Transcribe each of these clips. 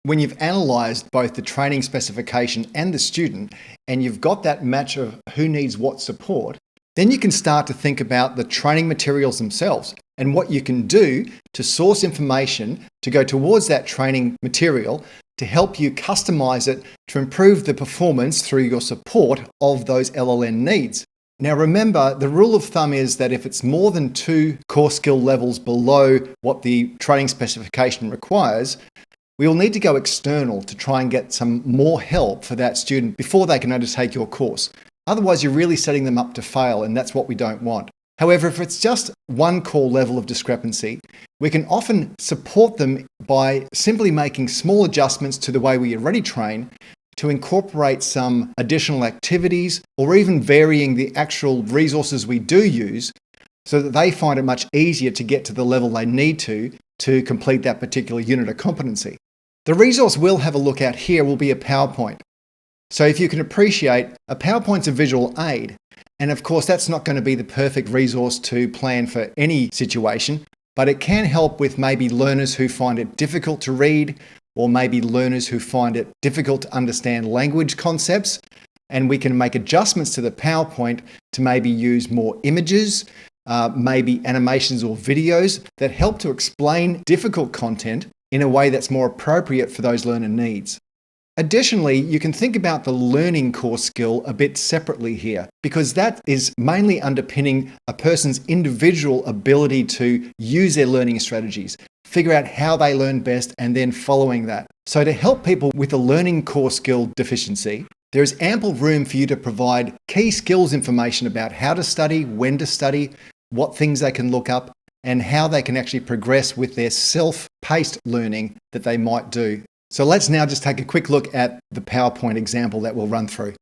When you've analysed both the training specification and the student, and you've got that match of who needs what support, then you can start to think about the training materials themselves and what you can do to source information to go towards that training material to help you customise it to improve the performance through your support of those LLN needs. Now remember, the rule of thumb is that if it's more than 2 core skill levels below what the training specification requires, we will need to go external to try and get some more help for that student before they can undertake your course. Otherwise, you're really setting them up to fail, and that's what we don't want. However, if it's just 1 core level of discrepancy, we can often support them by simply making small adjustments to the way we already train to incorporate some additional activities or even varying the actual resources we do use so that they find it much easier to get to the level they need to complete that particular unit of competency. The resource we'll have a look at here will be a PowerPoint. So if you can appreciate, a PowerPoint's a visual aid. And of course, that's not going to be the perfect resource to plan for any situation, but it can help with maybe learners who find it difficult to read, or maybe learners who find it difficult to understand language concepts. And we can make adjustments to the PowerPoint to maybe use more images, maybe animations or videos that help to explain difficult content in a way that's more appropriate for those learner needs. Additionally, you can think about the learning core skill a bit separately here, because that is mainly underpinning a person's individual ability to use their learning strategies, figure out how they learn best, and then following that. So to help people with a learning core skill deficiency, there is ample room for you to provide key skills information about how to study, when to study, what things they can look up, and how they can actually progress with their self-paced learning that they might do. So let's now just take a quick look at the PowerPoint example that we'll run through.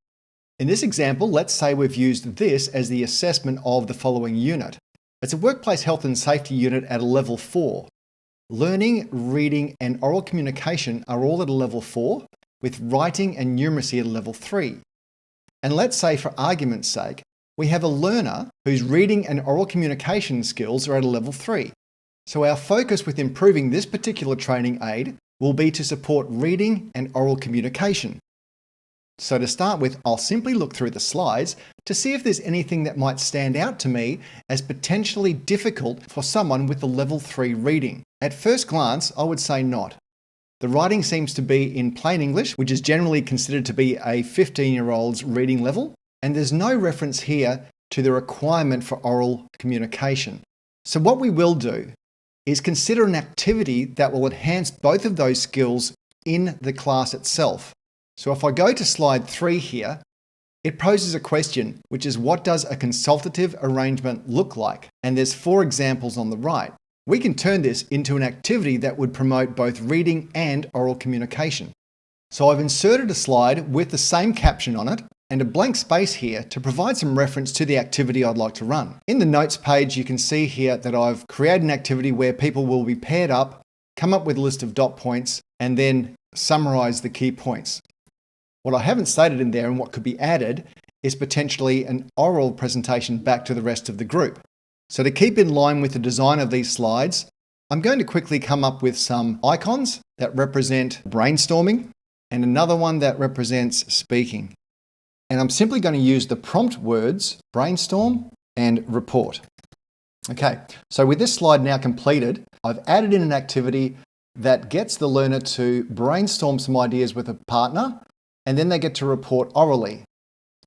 In this example, let's say we've used this as the assessment of the following unit. It's a workplace health and safety unit at a level 4. Learning, reading, and oral communication are all at a level 4, with writing and numeracy at a level 3. And let's say, for argument's sake, we have a learner whose reading and oral communication skills are at a level 3. So our focus with improving this particular training aid will be to support reading and oral communication. So to start with, I'll simply look through the slides to see if there's anything that might stand out to me as potentially difficult for someone with a level 3 reading. At first glance, I would say not. The writing seems to be in plain English, which is generally considered to be a 15-year-old's reading level, and there's no reference here to the requirement for oral communication. So what we will do is consider an activity that will enhance both of those skills in the class itself. So if I go to slide 3 here, it poses a question, which is, what does a consultative arrangement look like? And there's 4 examples on the right. We can turn this into an activity that would promote both reading and oral communication. So I've inserted a slide with the same caption on it and a blank space here to provide some reference to the activity I'd like to run. In the notes page, you can see here that I've created an activity where people will be paired up, come up with a list of dot points, and then summarize the key points. What I haven't stated in there and what could be added is potentially an oral presentation back to the rest of the group. So to keep in line with the design of these slides, I'm going to quickly come up with some icons that represent brainstorming and another one that represents speaking. And I'm simply going to use the prompt words brainstorm and report. Okay, so with this slide now completed, I've added in an activity that gets the learner to brainstorm some ideas with a partner, and then they get to report orally.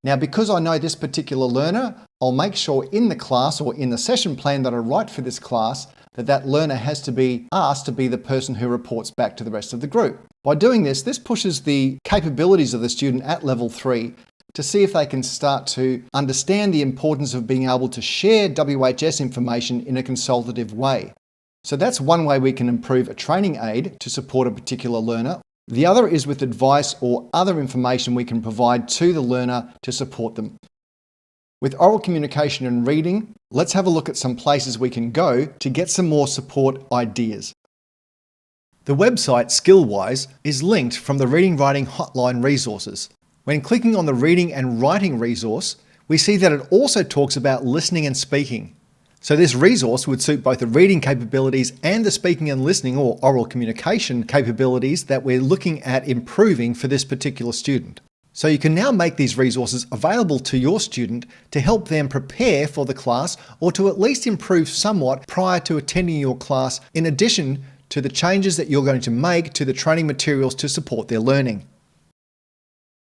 Now, because I know this particular learner, I'll make sure in the class or in the session plan that I write for this class that that learner has to be asked to be the person who reports back to the rest of the group. By doing this, this pushes the capabilities of the student at level 3 to see if they can start to understand the importance of being able to share WHS information in a consultative way. So that's one way we can improve a training aid to support a particular learner. The other is with advice or other information we can provide to the learner to support them. With oral communication and reading, let's have a look at some places we can go to get some more support ideas. The website Skillwise is linked from the Reading Writing Hotline resources. When clicking on the reading and writing resource, we see that it also talks about listening and speaking. So this resource would suit both the reading capabilities and the speaking and listening or oral communication capabilities that we're looking at improving for this particular student. So you can now make these resources available to your student to help them prepare for the class or to at least improve somewhat prior to attending your class, in addition to the changes that you're going to make to the training materials to support their learning.